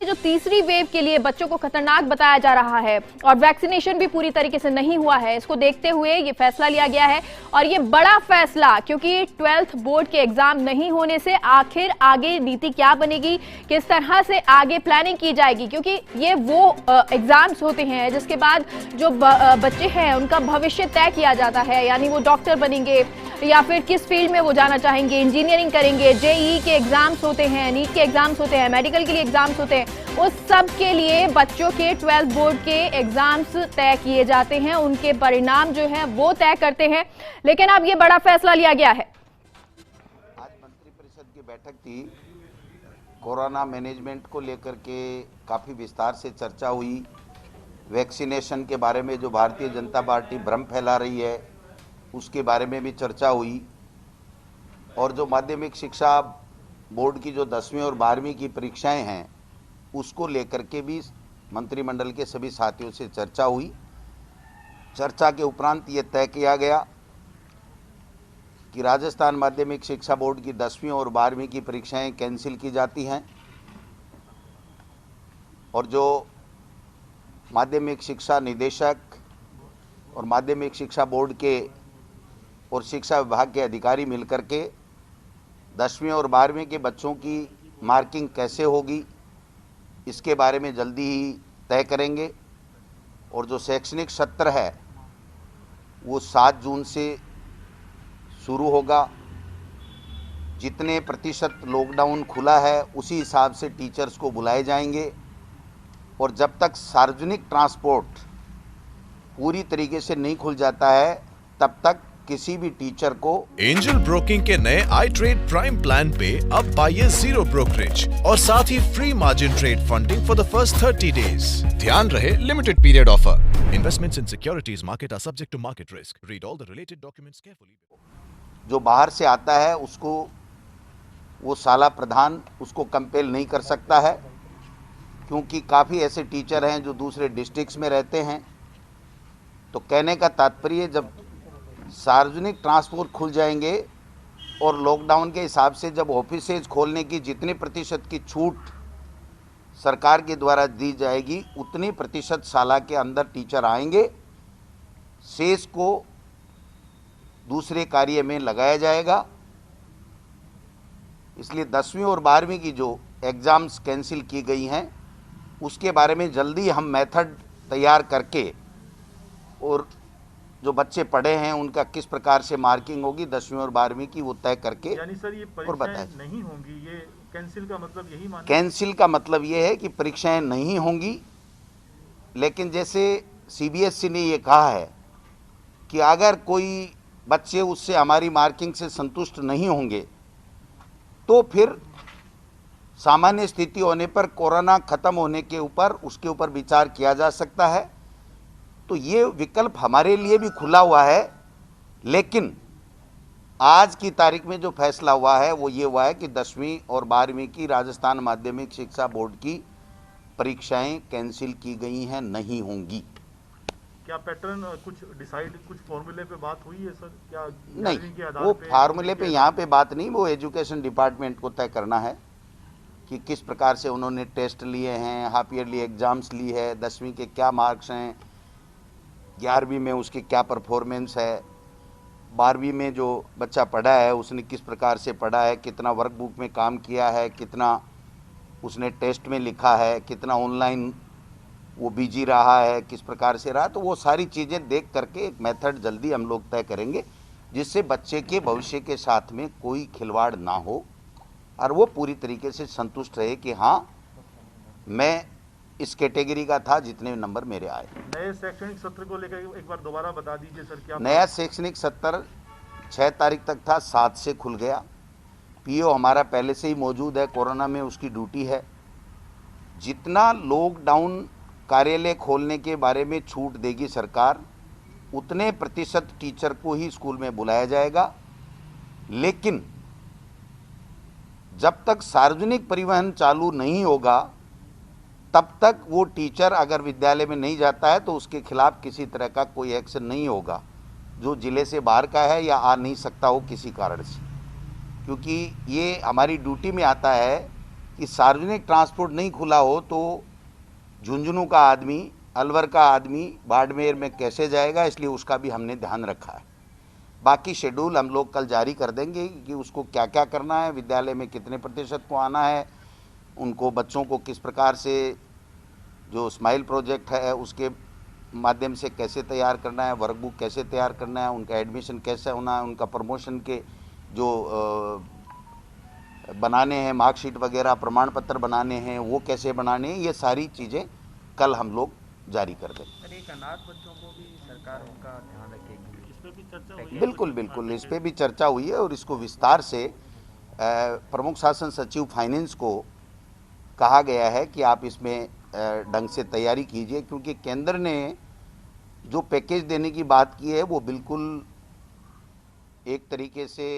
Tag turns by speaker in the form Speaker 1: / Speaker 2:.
Speaker 1: जो तीसरी वेव के लिए बच्चों को खतरनाक बताया जा रहा है और वैक्सीनेशन भी पूरी तरीके से नहीं हुआ है, इसको देखते हुए ये फैसला लिया गया है। और ये बड़ा फैसला, क्योंकि 12th बोर्ड के एग्जाम नहीं होने से आखिर आगे नीति क्या बनेगी, किस तरह से आगे प्लानिंग की जाएगी, क्योंकि ये वो एग्जाम्स होते हैं जिसके बाद जो बच्चे हैं उनका भविष्य तय किया जाता है, यानी वो डॉक्टर बनेंगे या फिर किस फील्ड में वो जाना चाहेंगे, इंजीनियरिंग करेंगे, जेईई के एग्जाम्स होते हैं, नीट के एग्जाम्स होते हैं, मेडिकल के लिए एग्जाम्स होते हैं। उस सब के लिए बच्चों के 12th बोर्ड के एग्जाम्स तय किए जाते हैं, उनके परिणाम जो है वो तय करते हैं। लेकिन अब ये बड़ा फैसला लिया गया है।
Speaker 2: आज मंत्रिपरिषद की बैठक थी, कोरोना मैनेजमेंट को लेकर के काफ़ी विस्तार से चर्चा हुई। वैक्सीनेशन के बारे में जो भारतीय जनता पार्टी भ्रम फैला रही है उसके बारे में भी चर्चा हुई, और जो माध्यमिक शिक्षा बोर्ड की जो 10वीं और 12वीं की परीक्षाएं हैं उसको लेकर के भी मंत्रिमंडल के सभी साथियों से चर्चा हुई। चर्चा के उपरांत ये तय किया गया कि राजस्थान माध्यमिक शिक्षा बोर्ड की 10वीं और 12वीं की परीक्षाएं कैंसिल की जाती हैं, और जो माध्यमिक शिक्षा निदेशक और माध्यमिक शिक्षा बोर्ड के और शिक्षा विभाग के अधिकारी मिलकर के 10वीं और 12वीं के बच्चों की मार्किंग कैसे होगी इसके बारे में जल्दी ही तय करेंगे। और जो शैक्षणिक सत्र है वो 7 जून से शुरू होगा। जितने प्रतिशत लॉकडाउन खुला है उसी हिसाब से टीचर्स को बुलाए जाएंगे, और जब तक सार्वजनिक ट्रांसपोर्ट पूरी तरीके से नहीं खुल जाता है तब तक किसी भी टीचर को
Speaker 3: एंजल ब्रोकिंग के नए आई ट्रेड प्राइम प्लान पे अब पाइए 0 ब्रोकरेज और साथ ही free margin trade funding for the first 30 days. ध्यान रहे, limited period offer. Investments in securities market are subject to market risk. Read all the related documents carefully.
Speaker 2: जो बाहर से आता है उसको वो शाला प्रधान उसको कंपेल नहीं कर सकता है, क्योंकि काफ़ी ऐसे टीचर हैं जो दूसरे डिस्ट्रिक्ट्स में रहते हैं। तो कहने का तात्पर्य, जब सार्वजनिक ट्रांसपोर्ट खुल जाएंगे और लॉकडाउन के हिसाब से जब ऑफिसेज खोलने की जितनी प्रतिशत की छूट सरकार के द्वारा दी जाएगी उतनी प्रतिशत शाला के अंदर टीचर आएंगे, शेष को दूसरे कार्य में लगाया जाएगा। इसलिए 10वीं और 12वीं की जो एग्ज़ाम्स कैंसिल की गई हैं उसके बारे में जल्दी हम मेथड तैयार करके, और जो बच्चे पढ़े हैं उनका किस प्रकार से मार्किंग होगी 10वीं और 12वीं की वो तय करके,
Speaker 4: यानी सर ये परीक्षाएं नहीं होंगी, ये कैंसिल का मतलब यही माना?
Speaker 2: कैंसिल का मतलब ये है कि परीक्षाएं नहीं होंगी। लेकिन जैसे सीबीएसई ने ये कहा है कि अगर कोई बच्चे उससे हमारी मार्किंग से संतुष्ट नहीं होंगे तो फिर सामान्य स्थिति होने पर, कोरोना खत्म होने के ऊपर उसके ऊपर विचार किया जा सकता है। तो ये विकल्प हमारे लिए भी खुला हुआ है। लेकिन आज की तारीख में जो फैसला हुआ है वो ये हुआ है कि 10वीं और 12वीं की राजस्थान माध्यमिक शिक्षा बोर्ड की परीक्षाएं कैंसिल की गई हैं, नहीं होंगी।
Speaker 4: क्या पैटर्न कुछ डिसाइड, कुछ फॉर्मूले पे बात हुई है सर? क्या
Speaker 2: नहीं, वो फार्मूले पे यहाँ पे बात नहीं, वो एजुकेशन डिपार्टमेंट को तय करना है कि किस प्रकार से उन्होंने टेस्ट लिए हैं, हाफ ईयरली एग्जाम्स ली है, 10वीं के क्या मार्क्स हैं, 11वीं में उसकी क्या परफॉर्मेंस है, 12वीं में जो बच्चा पढ़ा है उसने किस प्रकार से पढ़ा है, कितना वर्कबुक में काम किया है, कितना उसने टेस्ट में लिखा है, कितना ऑनलाइन वो बिजी रहा है, किस प्रकार से रहा। तो वो सारी चीज़ें देख करके एक मेथड जल्दी हम लोग तय करेंगे जिससे बच्चे के भविष्य के साथ में कोई खिलवाड़ ना हो और वो पूरी तरीके से संतुष्ट रहे कि हाँ मैं इस कैटेगरी का था जितने नंबर मेरे आए।
Speaker 4: नए शैक्षणिक सत्र को लेकर एक बार दोबारा बता दीजिए सर। क्या
Speaker 2: नया शैक्षणिक सत्र 6 तारीख तक था, 7 से खुल गया। पीओ हमारा पहले से ही मौजूद है, कोरोना में उसकी ड्यूटी है। जितना लॉकडाउन कार्यालय खोलने के बारे में छूट देगी सरकार, उतने प्रतिशत टीचर को ही स्कूल में बुलाया जाएगा। लेकिन जब तक सार्वजनिक परिवहन चालू नहीं होगा तब तक वो टीचर अगर विद्यालय में नहीं जाता है तो उसके खिलाफ किसी तरह का कोई एक्शन नहीं होगा जो जिले से बाहर का है या आ नहीं सकता हो किसी कारण से, क्योंकि ये हमारी ड्यूटी में आता है कि सार्वजनिक ट्रांसपोर्ट नहीं खुला हो तो झुंझुनू का आदमी, अलवर का आदमी बाड़मेर में कैसे जाएगा, इसलिए उसका भी हमने ध्यान रखा है। बाकी शेड्यूल हम लोग कल जारी कर देंगे कि उसको क्या क्या करना है, विद्यालय में कितने प्रतिशत को आना है, उनको बच्चों को किस प्रकार से जो स्माइल प्रोजेक्ट है उसके माध्यम से कैसे तैयार करना है, वर्कबुक कैसे तैयार करना है, उनका एडमिशन कैसे होना है, उनका प्रमोशन के जो बनाने हैं मार्कशीट वगैरह, प्रमाण पत्र बनाने हैं, वो कैसे बनाने हैं, ये सारी चीज़ें कल हम लोग जारी कर देंगे।
Speaker 5: सर, एक अनाथ बच्चों को भी सरकार उनका ध्यान रखेगी,
Speaker 4: इस पे भी चर्चा हुई है?
Speaker 2: बिल्कुल बिल्कुल, इस पे भी चर्चा हुई है और इसको विस्तार से प्रमुख शासन सचिव फाइनेंस को कहा गया है कि आप इसमें ढंग से तैयारी कीजिए, क्योंकि केंद्र ने जो पैकेज देने की बात की है वो बिल्कुल एक तरीके से